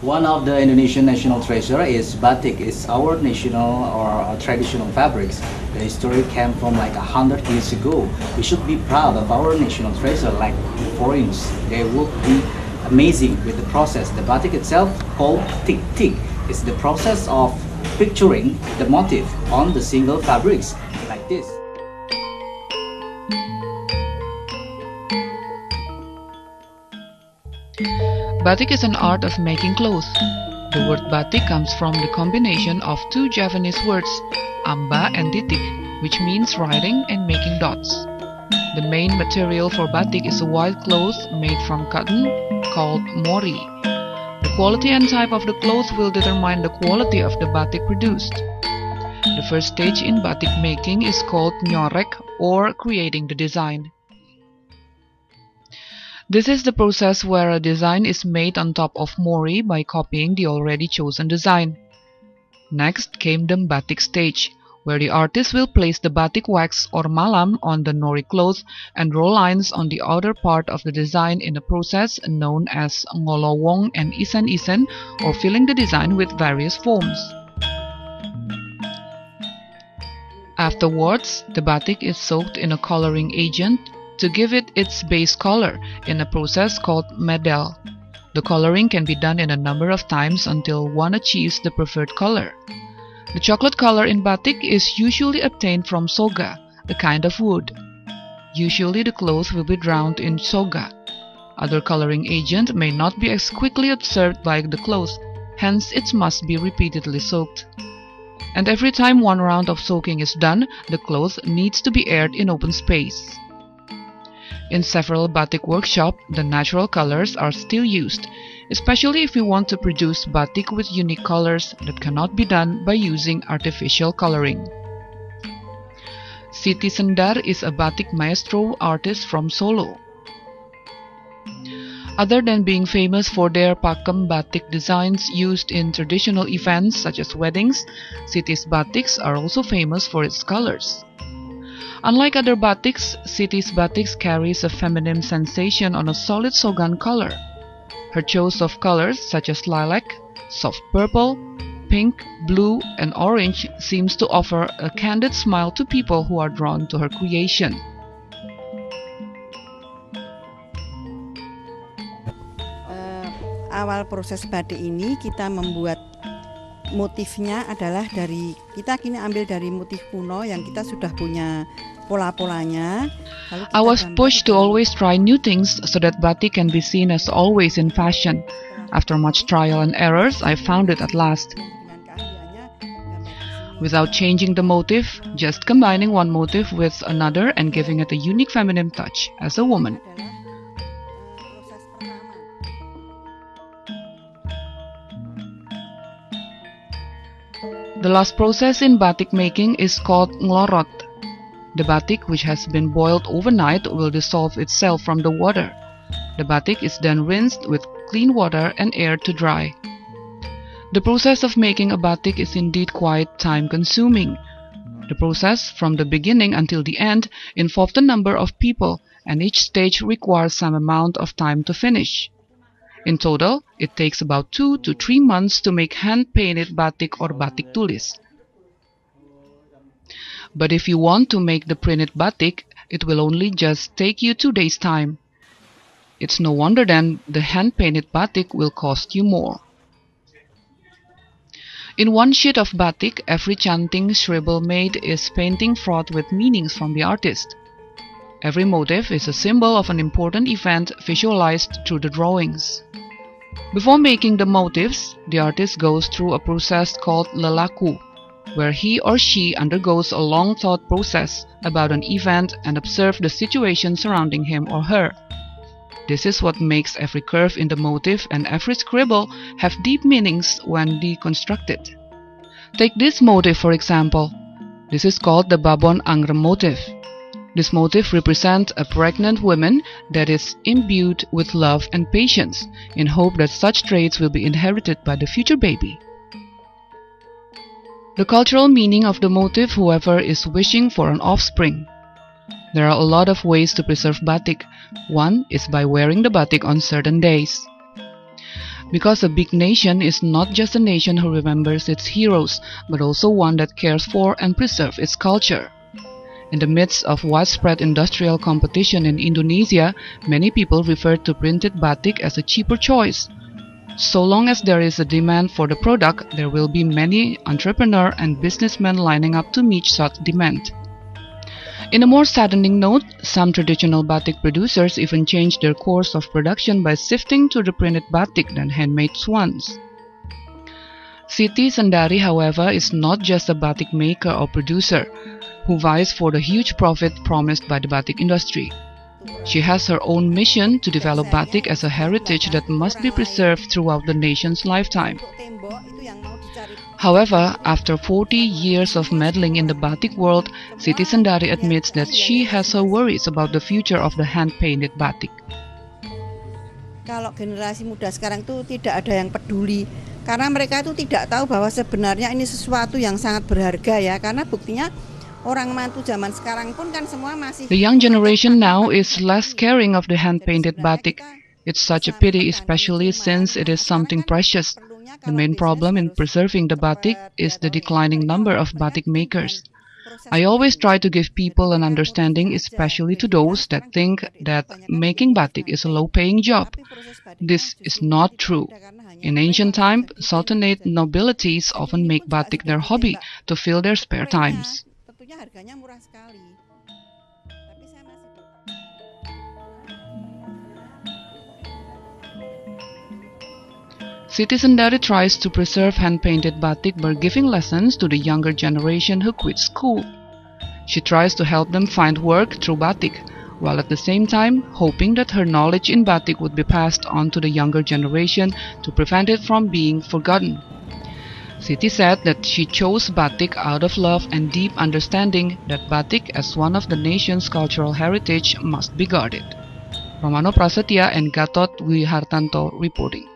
One of the Indonesian national treasure is batik. It's our national or traditional fabrics. The history came from like 100 years ago. We should be proud of our national treasure like foreigners. They would be amazing with the process. The batik itself called tik-tik is the process of picturing the motif on the single fabrics like this. Batik is an art of making clothes. The word batik comes from the combination of two Javanese words, amba and titik, which means writing and making dots. The main material for batik is a white cloth made from cotton called mori. The quality and type of the cloth will determine the quality of the batik produced. The first stage in batik making is called nyorek, or creating the design. This is the process where a design is made on top of mori by copying the already chosen design. Next came the batik stage, where the artist will place the batik wax or malam on the nori cloth and draw lines on the outer part of the design in a process known as ngolowong and isen-isen, or filling the design with various forms. Afterwards, the batik is soaked in a coloring agent to give it its base color in a process called medel. The coloring can be done in a number of times until one achieves the preferred color. The chocolate color in batik is usually obtained from soga, a kind of wood. Usually the cloth will be drowned in soga. Other coloring agent may not be as quickly absorbed by the cloth, hence it must be repeatedly soaked. And every time one round of soaking is done, the cloth needs to be aired in open space. In several batik workshops, the natural colors are still used, especially if you want to produce batik with unique colors that cannot be done by using artificial coloring. Siti Sendar is a batik maestro artist from Solo. Other than being famous for their pakem batik designs used in traditional events such as weddings, Siti's batiks are also famous for its colors. Unlike other batiks, Siti's batiks carries a feminine sensation on a solid sogan color. Her choice of colors such as lilac, soft purple, pink, blue, and orange seems to offer a candid smile to people who are drawn to her creation. Awal proses batik ini kita membuat motifnya adalah kita kini ambil dari motif kuno yang kita sudah punya pola-polanya. I was pushed to always try new things so that batik can be seen as always in fashion. After much trial and errors, I found it at last. Without changing the motif, just combining one motif with another and giving it a unique feminine touch as a woman. The last process in batik making is called nglorot. The batik, which has been boiled overnight, will dissolve itself from the water. The batik is then rinsed with clean water and aired to dry. The process of making a batik is indeed quite time-consuming. The process, from the beginning until the end, involved a number of people, and each stage requires some amount of time to finish. In total, it takes about 2 to 3 months to make hand-painted batik or batik tulis. But if you want to make the printed batik, it will only just take you 2 days' time. It's no wonder then the hand-painted batik will cost you more. In one sheet of batik, every chanting scribble made is painting fraught with meanings from the artist. Every motif is a symbol of an important event visualized through the drawings. Before making the motifs, the artist goes through a process called lelaku, where he or she undergoes a long thought process about an event and observes the situation surrounding him or her. This is what makes every curve in the motif and every scribble have deep meanings when deconstructed. Take this motif for example. This is called the Babon Angrem motif. This motif represents a pregnant woman that is imbued with love and patience, in hope that such traits will be inherited by the future baby. The cultural meaning of the motif, however, is wishing for an offspring. There are a lot of ways to preserve batik. One is by wearing the batik on certain days. Because a big nation is not just a nation who remembers its heroes, but also one that cares for and preserves its culture. In the midst of widespread industrial competition in Indonesia, many people refer to printed batik as a cheaper choice. So long as there is a demand for the product, there will be many entrepreneurs and businessmen lining up to meet such demand. In a more saddening note, some traditional batik producers even changed their course of production by shifting to the printed batik than handmade ones. Siti Sendari, however, is not just a batik maker or producer who vies for the huge profit promised by the batik industry. She has her own mission to develop batik as a heritage that must be preserved throughout the nation's lifetime. However, after 40 years of meddling in the batik world, Siti Sendari admits that she has her worries about the future of the hand-painted batik. Kalau generasi muda sekarang itu tidak ada yang peduli, karena mereka itu tidak tahu bahwa sebenarnya ini sesuatu yang sangat berharga ya, karena buktinya orang mantu zaman sekarang pun kan semua masih. The young generation now is less caring of the hand-painted batik. It's such a pity, especially since it is something precious. The main problem in preserving the batik is the declining number of batik makers. I always try to give people an understanding, especially to those that think that making batik is a low-paying job. This is not true. In ancient times, sultanate nobilities often make batik their hobby to fill their spare times. Siti Sendari tries to preserve hand-painted batik by giving lessons to the younger generation who quit school. She tries to help them find work through batik, while at the same time hoping that her knowledge in batik would be passed on to the younger generation to prevent it from being forgotten. Siti said that she chose batik out of love and deep understanding that batik as one of the nation's cultural heritage must be guarded. Romano Prasetya and Gatot Wihartanto reporting.